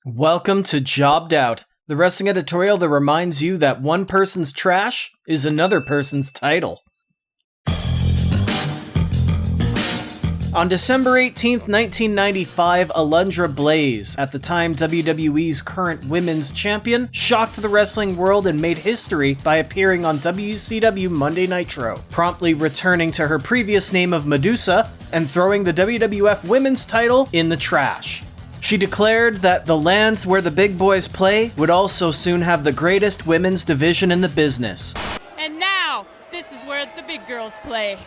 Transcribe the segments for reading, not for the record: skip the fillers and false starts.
Welcome to Jobbed Out, the wrestling editorial that reminds you that one person's trash is another person's title. On December 18th, 1995, Alundra Blayze, at the time WWE's current women's champion, shocked the wrestling world and made history by appearing on WCW Monday Nitro, promptly returning to her previous name of Medusa and throwing the WWF women's title in the trash. She declared that the lands where the big boys play would also soon have the greatest women's division in the business. And now, this is where the big girls play.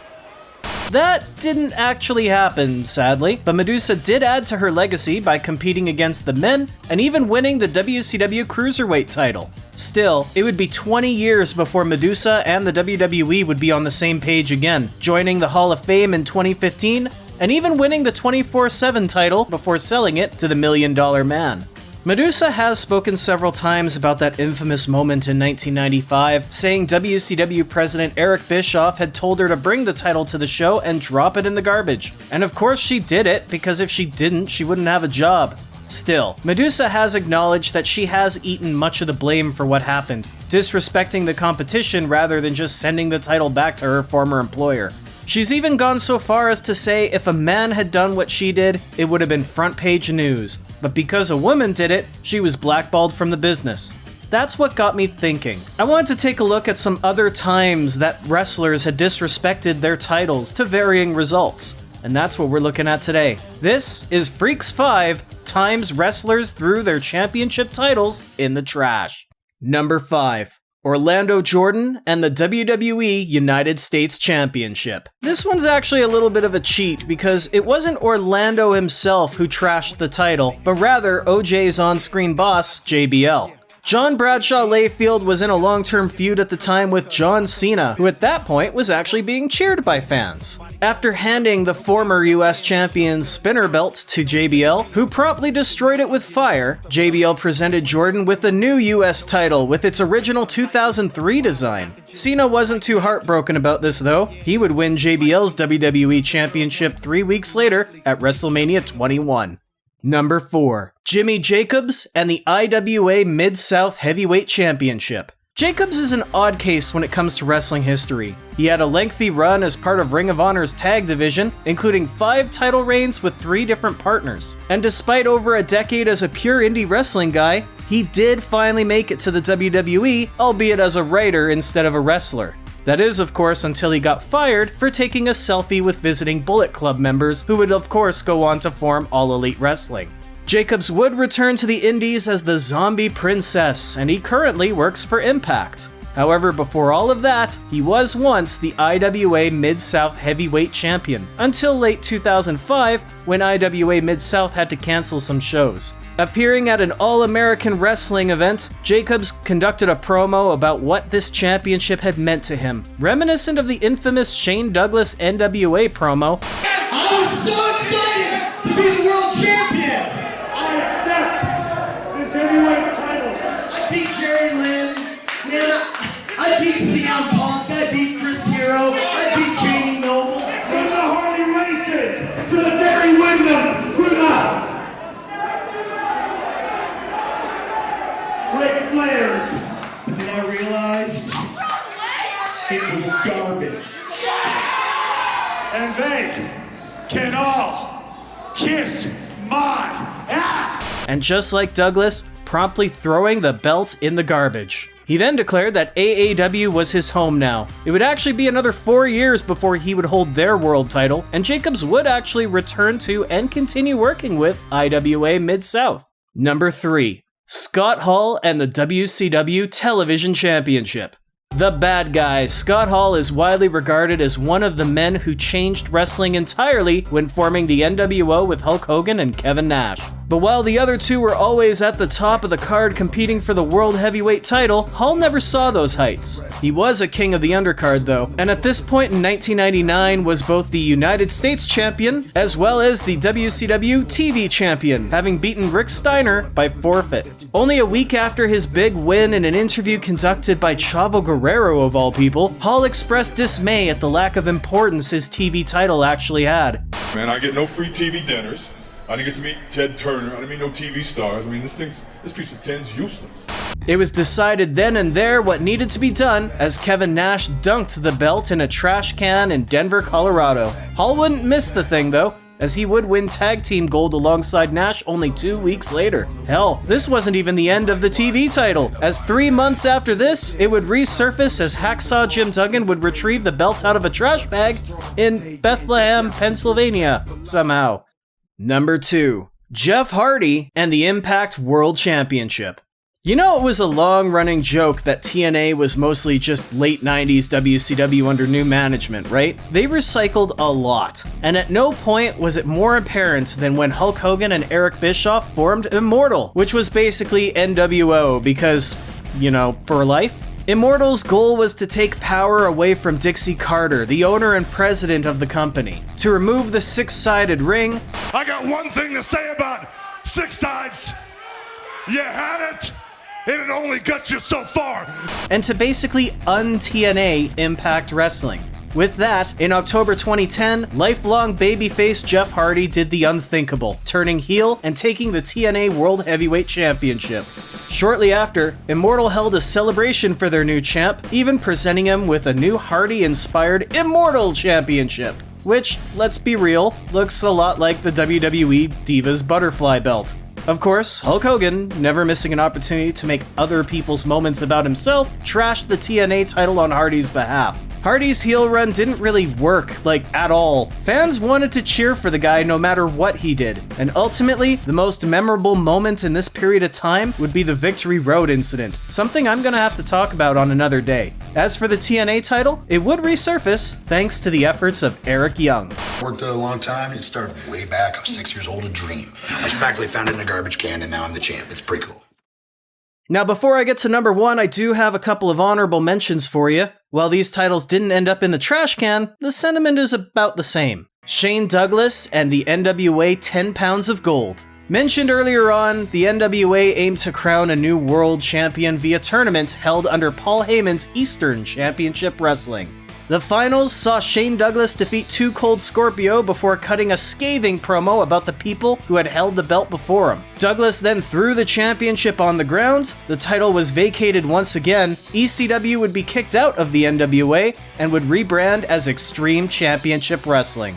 That didn't actually happen, sadly, but Medusa did add to her legacy by competing against the men and even winning the WCW Cruiserweight title. Still, it would be 20 years before Medusa and the WWE would be on the same page again, joining the Hall of Fame in 2015 and even winning the 24/7 title before selling it to the $1 Million Man. Medusa has spoken several times about that infamous moment in 1995, saying WCW President Eric Bischoff had told her to bring the title to the show and drop it in the garbage. And of course she did it, because if she didn't, she wouldn't have a job. Still, Medusa has acknowledged that she has eaten much of the blame for what happened, disrespecting the competition rather than just sending the title back to her former employer. She's even gone so far as to say if a man had done what she did, it would have been front page news. But because a woman did it, she was blackballed from the business. That's what got me thinking. I wanted to take a look at some other times that wrestlers had disrespected their titles to varying results. And that's what we're looking at today. This is Freaks 5 Times Wrestlers Threw Their Championship Titles in the Trash. Number 5. Orlando Jordan and the WWE United States Championship. This one's actually a little bit of a cheat because it wasn't Orlando himself who trashed the title, but rather OJ's on-screen boss, JBL. John Bradshaw Layfield was in a long-term feud at the time with John Cena, who at that point was actually being cheered by fans. After handing the former US champion's spinner belt to JBL, who promptly destroyed it with fire, JBL presented Jordan with a new US title with its original 2003 design. Cena wasn't too heartbroken about this though. He would win JBL's WWE Championship 3 weeks later at WrestleMania 21. Number 4. Jimmy Jacobs and the IWA Mid-South Heavyweight Championship. Jacobs is an odd case when it comes to wrestling history. He had a lengthy run as part of Ring of Honor's tag division, including 5 title reigns with 3 different partners. And despite over a decade as a pure indie wrestling guy, he did finally make it to the WWE, albeit as a writer instead of a wrestler. That is, of course, until he got fired for taking a selfie with visiting Bullet Club members, who would of course go on to form All Elite Wrestling. Jacobs would return to the Indies as the Zombie Princess, and he currently works for Impact. However, before all of that, he was once the IWA Mid-South Heavyweight Champion, until late 2005, when IWA Mid-South had to cancel some shows. Appearing at an All-American Wrestling event, Jacobs conducted a promo about what this championship had meant to him, reminiscent of the infamous Shane Douglas NWA promo. I'm so excited to be the world champion! I accept this heavyweight title. I beat Jerry Lynn, man, I beat CM Punk, I beat Chris Hero, I beat Jamie Noble. From the Harley Races to the Barry Windhams to the Ric Flairs. And then I realized it was garbage. And they can all kiss my ass. And just like Douglas, promptly throwing the belt in the garbage. He then declared that AAW was his home now. It would actually be another 4 years before he would hold their world title, and Jacobs would actually return to and continue working with IWA Mid-South. Number 3. Scott Hall and the WCW Television Championship. The bad guy, Scott Hall, is widely regarded as one of the men who changed wrestling entirely when forming the NWO with Hulk Hogan and Kevin Nash. But while the other two were always at the top of the card competing for the World Heavyweight title, Hall never saw those heights. He was a king of the undercard though, and at this point in 1999 was both the United States champion as well as the WCW TV champion, having beaten Rick Steiner by forfeit. Only a week after his big win in an interview conducted by Chavo Guerrero of all people, Hall expressed dismay at the lack of importance his TV title actually had. Man, I get no free TV dinners. I didn't get to meet Ted Turner. I didn't meet no TV stars. I mean, this piece of tin's useless. It was decided then and there what needed to be done as Kevin Nash dunked the belt in a trash can in Denver, Colorado. Hall wouldn't miss the thing though, as he would win tag team gold alongside Nash only 2 weeks later. Hell, this wasn't even the end of the TV title, as 3 months after this, it would resurface as Hacksaw Jim Duggan would retrieve the belt out of a trash bag in Bethlehem, Pennsylvania, somehow. Number 2, Jeff Hardy and the Impact World Championship. You know, it was a long-running joke that TNA was mostly just late 90s WCW under new management, right? They recycled a lot, and at no point was it more apparent than when Hulk Hogan and Eric Bischoff formed Immortal, which was basically NWO because, you know, for life. Immortal's goal was to take power away from Dixie Carter, the owner and president of the company, to remove the six-sided ring. I got one thing to say about six sides. You had it, and it only got you so far. And to basically un-TNA Impact Wrestling. With that, in October 2010, lifelong babyface Jeff Hardy did the unthinkable, turning heel and taking the TNA World Heavyweight Championship. Shortly after, Immortal held a celebration for their new champ, even presenting him with a new Hardy-inspired Immortal Championship, which, let's be real, looks a lot like the WWE Divas Butterfly Belt. Of course, Hulk Hogan, never missing an opportunity to make other people's moments about himself, trashed the TNA title on Hardy's behalf. Hardy's heel run didn't really work, like, at all. Fans wanted to cheer for the guy no matter what he did, and ultimately, the most memorable moment in this period of time would be the Victory Road incident, something I'm gonna have to talk about on another day. As for the TNA title, it would resurface thanks to the efforts of Eric Young. Worked a long time. It started way back. I was 6 years old, a dream. I faculty found it in a garbage can, and now I'm the champ. It's pretty cool. Now, before I get to number 1, I do have a couple of honorable mentions for you. While these titles didn't end up in the trash can, the sentiment is about the same. Shane Douglas and the NWA 10 Pounds of Gold. Mentioned earlier on, the NWA aimed to crown a new world champion via tournament held under Paul Heyman's Eastern Championship Wrestling. The finals saw Shane Douglas defeat Too Cold Scorpio before cutting a scathing promo about the people who had held the belt before him. Douglas then threw the championship on the ground, the title was vacated once again, ECW would be kicked out of the NWA, and would rebrand as Extreme Championship Wrestling.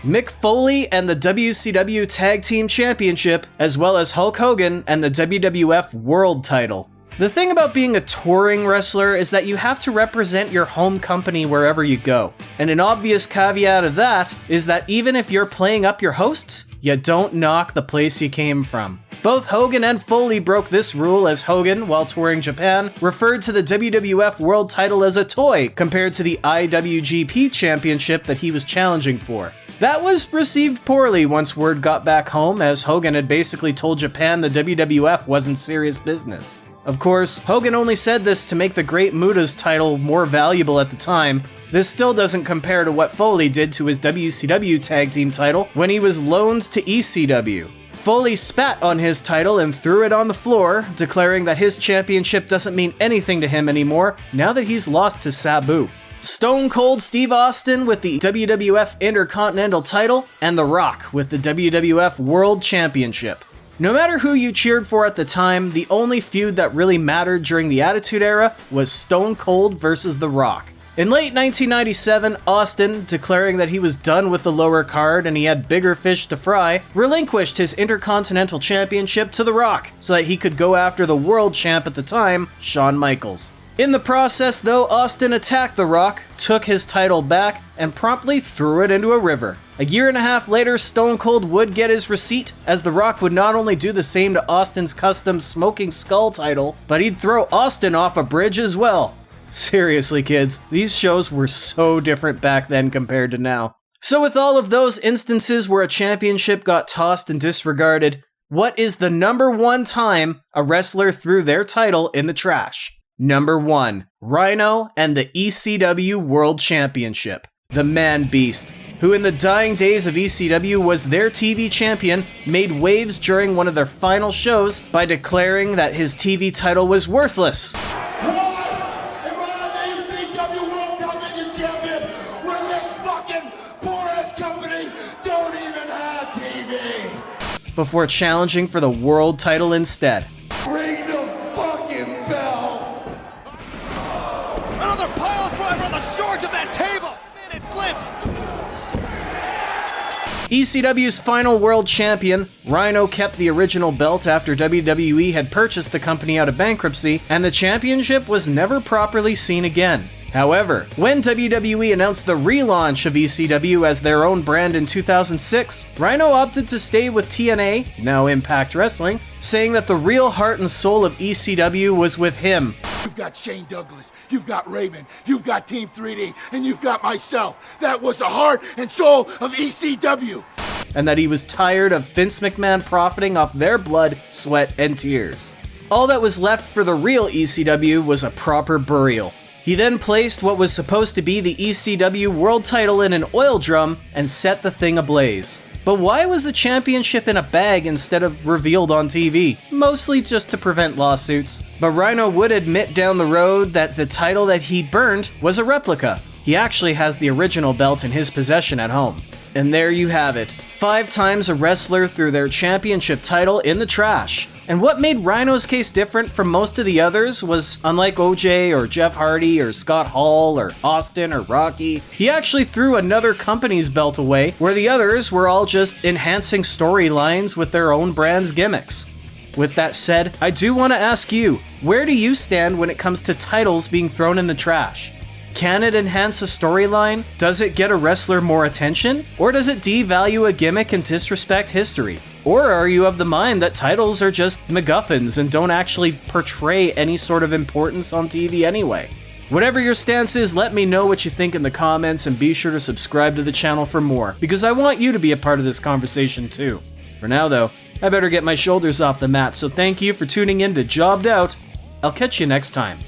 Mick Foley and the WCW Tag Team Championship, as well as Hulk Hogan and the WWF World title. The thing about being a touring wrestler is that you have to represent your home company wherever you go. And an obvious caveat of that is that even if you're playing up your hosts, you don't knock the place you came from. Both Hogan and Foley broke this rule as Hogan, while touring Japan, referred to the WWF World title as a toy compared to the IWGP Championship that he was challenging for. That was received poorly once word got back home, as Hogan had basically told Japan the WWF wasn't serious business. Of course, Hogan only said this to make the Great Muta's title more valuable at the time. This still doesn't compare to what Foley did to his WCW Tag Team title when he was loaned to ECW. Foley spat on his title and threw it on the floor, declaring that his championship doesn't mean anything to him anymore now that he's lost to Sabu. Stone Cold Steve Austin with the WWF Intercontinental title, and The Rock with the WWF World Championship. No matter who you cheered for at the time, the only feud that really mattered during the Attitude Era was Stone Cold versus The Rock. In late 1997, Austin, declaring that he was done with the lower card and he had bigger fish to fry, relinquished his Intercontinental Championship to The Rock so that he could go after the world champ at the time, Shawn Michaels. In the process, though, Austin attacked The Rock, took his title back, and promptly threw it into a river. A year and a half later, Stone Cold would get his receipt, as The Rock would not only do the same to Austin's custom Smoking Skull title, but he'd throw Austin off a bridge as well. Seriously, kids, these shows were so different back then compared to now. So with all of those instances where a championship got tossed and disregarded, what is the number 1 time a wrestler threw their title in the trash? Number 1, Rhino and the ECW World Championship. The Man Beast, who in the dying days of ECW was their TV champion, made waves during one of their final shows by declaring that his TV title was worthless. before challenging for the world title instead. Ring the fucking bell! Another pile driver on the shorts of that table! Man, it slipped! ECW's final world champion, Rhino kept the original belt after WWE had purchased the company out of bankruptcy, and the championship was never properly seen again. However, when WWE announced the relaunch of ECW as their own brand in 2006, Rhino opted to stay with TNA, now Impact Wrestling, saying that the real heart and soul of ECW was with him. You've got Shane Douglas, you've got Raven, you've got Team 3D, and you've got myself. That was the heart and soul of ECW. And that he was tired of Vince McMahon profiting off their blood, sweat, and tears. All that was left for the real ECW was a proper burial. He then placed what was supposed to be the ECW world title in an oil drum and set the thing ablaze. But why was the championship in a bag instead of revealed on TV? Mostly just to prevent lawsuits. But Rhino would admit down the road that the title that he burned was a replica. He actually has the original belt in his possession at home. And there you have it. 5 times a wrestler threw their championship title in the trash. And what made Rhino's case different from most of the others was, unlike OJ or Jeff Hardy or Scott Hall or Austin or Rocky, he actually threw another company's belt away, where the others were all just enhancing storylines with their own brand's gimmicks. With that said, I do want to ask you, where do you stand when it comes to titles being thrown in the trash? Can it enhance a storyline? Does it get a wrestler more attention? Or does it devalue a gimmick and disrespect history? Or are you of the mind that titles are just MacGuffins and don't actually portray any sort of importance on TV anyway? Whatever your stance is, let me know what you think in the comments, and be sure to subscribe to the channel for more, because I want you to be a part of this conversation too. For now though, I better get my shoulders off the mat, so thank you for tuning in to Jobbed Out. I'll catch you next time.